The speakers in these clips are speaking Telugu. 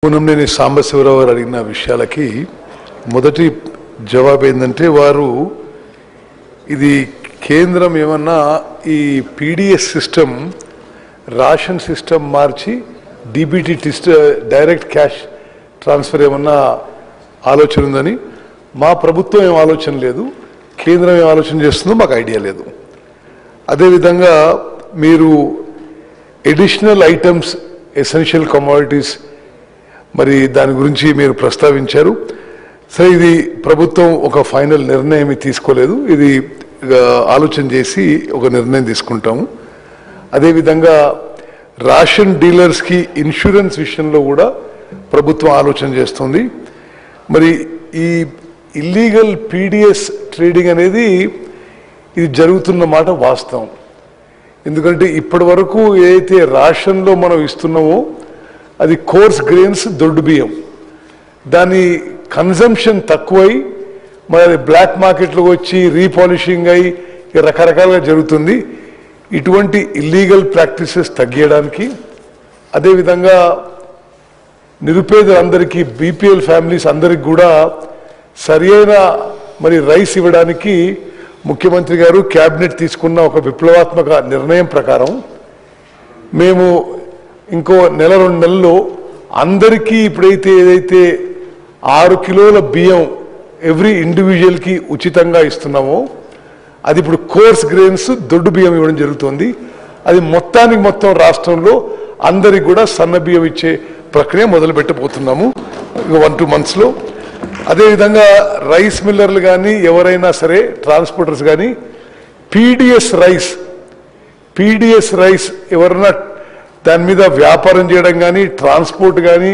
పూనంనేని సాంబశివరావు గారు అడిగిన విషయాలకి మొదటి జవాబు ఏంటంటే వారు ఇది కేంద్రం ఏమన్నా ఈ పీడిఎస్ సిస్టమ్ రేషన్ సిస్టమ్ మార్చి డీబీటీ డైరెక్ట్ క్యాష్ ట్రాన్స్ఫర్ ఏమన్నా ఆలోచన ఉందని మా ప్రభుత్వం ఏం ఆలోచన లేదు, కేంద్రం ఏం ఆలోచన చేస్తుందో మాకు ఐడియా లేదు. అదేవిధంగా మీరు ఎడిషనల్ ఐటమ్స్ ఎసెన్షియల్ కమోడిటీస్ మరి దాని గురించి మీరు ప్రస్తావించారు. సరే, ఇది ప్రభుత్వం ఒక ఫైనల్ నిర్ణయం తీసుకోలేదు, ఇది ఆలోచన చేసి ఒక నిర్ణయం తీసుకుంటాము. అదేవిధంగా రేషన్ డీలర్స్కి ఇన్సూరెన్స్ విషయంలో కూడా ప్రభుత్వం ఆలోచన చేస్తుంది. మరి ఈ ఇల్లీగల్ పీడిఎస్ ట్రేడింగ్ అనేది ఇది జరుగుతున్న మాట వాస్తవం. ఎందుకంటే ఇప్పటి వరకు ఏదైతే రేషన్లో మనం ఇస్తున్నామో అది కోర్స్ గ్రెయిన్స్ దొడ్డు బియ్యం, దాని కన్జంప్షన్ తక్కువై మరి అది బ్లాక్ మార్కెట్లో వచ్చి రీపాలిషింగ్ అయి రకరకాలుగా జరుగుతుంది. ఇటువంటి ఇల్లీగల్ ప్రాక్టీసెస్ తగ్గించడానికి, అదేవిధంగా నిరుపేదలందరికీ బీపీఎల్ ఫ్యామిలీస్ అందరికి కూడా సరి అయిన మరి రైస్ ఇవ్వడానికి ముఖ్యమంత్రి గారు క్యాబినెట్ తీసుకున్న ఒక విప్లవాత్మక నిర్ణయం ప్రకారం మేము ఇంకో నెల 2 నెలల్లో అందరికీ ఇప్పుడైతే ఏదైతే 6 కిలోల బియ్యం ఎవ్రీ ఇండివిజువల్కి ఉచితంగా ఇస్తున్నామో అది ఇప్పుడు కోర్స్ గ్రెయిన్స్ దొడ్డు బియ్యం ఇవ్వడం జరుగుతుంది. అది మొత్తం రాష్ట్రంలో అందరికి కూడా సన్న బియ్యం ఇచ్చే ప్రక్రియ మొదలు పెట్టబోతున్నాము 1-2 monthsలో. అదేవిధంగా రైస్ మిల్లర్లు కానీ ఎవరైనా సరే ట్రాన్స్పోర్టర్స్ కానీ పీడిఎస్ రైస్ ఎవరైనా దాని మీద వ్యాపారం చేయడం కానీ ట్రాన్స్పోర్ట్ కానీ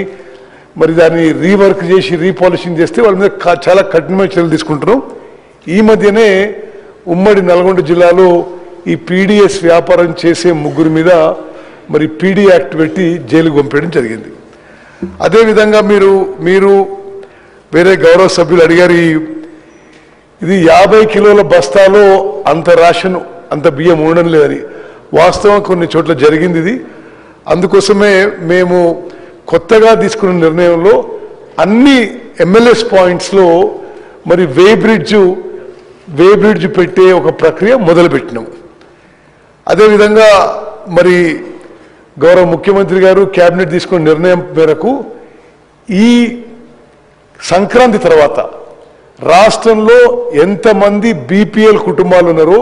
మరి దాన్ని రీవర్క్ చేసి రీపాలిషింగ్ చేస్తే వాళ్ళ మీద చాలా కఠినమైన చర్యలు తీసుకుంటున్నాం. ఈ మధ్యనే ఉమ్మడి నల్గొండ జిల్లాలో ఈ పీడిఎస్ వ్యాపారం చేసే 3 మీద మరి పీడీ యాక్ట్ పెట్టి జైలుకు పంపేయడం జరిగింది. అదేవిధంగా మీరు వేరే గౌరవ సభ్యులు అడిగారు, ఇది 50 కిలోల బస్తాలో అంత రేషన్ అంత బియ్యం ఉండడం లేదని. వాస్తవం కొన్ని చోట్ల జరిగింది ఇది. అందుకోసమే మేము కొత్తగా తీసుకున్న నిర్ణయంలో అన్ని ఎంఎల్ఎస్ పాయింట్స్లో మరి వే బ్రిడ్జ్ పెట్టే ఒక ప్రక్రియ మొదలుపెట్టినాం. అదేవిధంగా మరి గౌరవ ముఖ్యమంత్రి గారు క్యాబినెట్ తీసుకున్న నిర్ణయం మేరకు ఈ సంక్రాంతి తర్వాత రాష్ట్రంలో ఎంతమంది బీపీఎల్ కుటుంబాలు ఉన్నారో,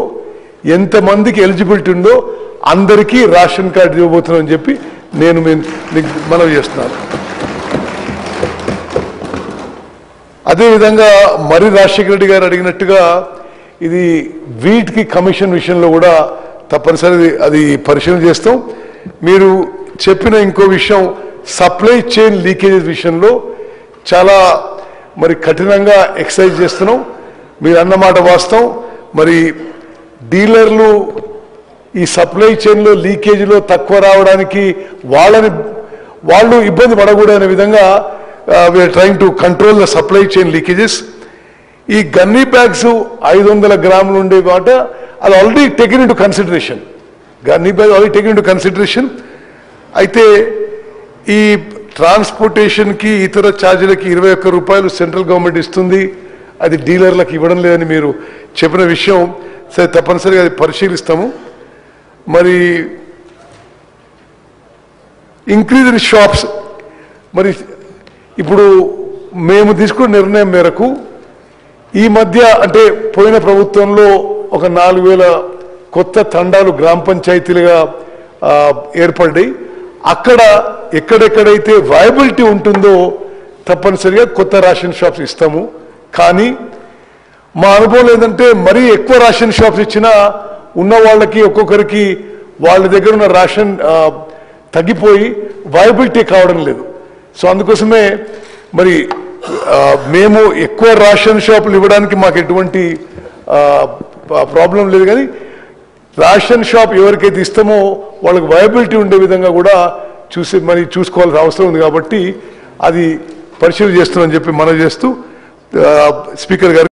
ఎంతమందికి ఎలిజిబిలిటీ ఉందో అందరికీ రేషన్ కార్డు ఇవ్వబోతున్నామని చెప్పి నేను మనవి చేస్తున్నాను. అదేవిధంగా మరి రాజశేఖర రెడ్డి గారు అడిగినట్టుగా ఇది వీటికి కమిషన్ విషయంలో కూడా తప్పనిసరి అది పరిశీలన చేస్తాం. మీరు చెప్పిన ఇంకో విషయం సప్లై చైన్ లీకేజెస్ విషయంలో చాలా మరి కఠినంగా ఎక్సైజ్ చేస్తున్నాం. మీరు అన్నమాట వాస్తవం. మరి డీలర్లు ఈ సప్లై చైన్లో లీకేజీలో తక్కువ రావడానికి వాళ్ళు ఇబ్బంది పడకూడదనే విధంగా we're trying to control the supply chain leakages. ఈ గన్నీ బ్యాగ్స్ 500 గ్రాములు ఉండే మాట అది already taken into consideration. Gunny bag already taken into consideration. అయితే ఈ ట్రాన్స్పోర్టేషన్కి ఇతర ఛార్జీలకి 21 రూపాయలు సెంట్రల్ గవర్నమెంట్ ఇస్తుంది, అది డీలర్లకు ఇవ్వడం లేదని మీరు చెప్పిన విషయం సరే తప్పనిసరిగా అది పరిశీలిస్తాము. మరి ఇంక్రీజ్ ఇన్ షాప్స్, మరి ఇప్పుడు మేము తీసుకున్న నిర్ణయం మేరకు ఈ మధ్య అంటే పోయిన ప్రభుత్వంలో ఒక 4000 కొత్త తండాలు గ్రామ పంచాయతీలుగా ఏర్పడ్డాయి. అక్కడ ఎక్కడెక్కడైతే వయబిలిటీ ఉంటుందో తప్పనిసరిగా కొత్త రేషన్ షాప్స్ ఇస్తాము. కానీ మా అనుభవం ఏంటంటే మరీ ఎక్కువ రేషన్ షాప్స్ ఇచ్చినా ఉన్న వాళ్ళకి ఒక్కొక్కరికి వాళ్ళ దగ్గర ఉన్న రేషన్ తగ్గిపోయి వయబిలిటీ కావడం లేదు. సో అందుకోసమే మరి మేము ఎక్కువ రేషన్ షాపులు ఇవ్వడానికి మాకు ఎటువంటి ప్రాబ్లం లేదు. కానీ రేషన్ షాప్ ఎవరికైతే ఇస్తామో వాళ్ళకి వయబిలిటీ ఉండే విధంగా కూడా చూసుకోవాల్సిన అవసరం ఉంది. కాబట్టి అది పరిశీలన చేస్తున్నామని చెప్పి మనవి చేస్తూ స్పీకర్ గారు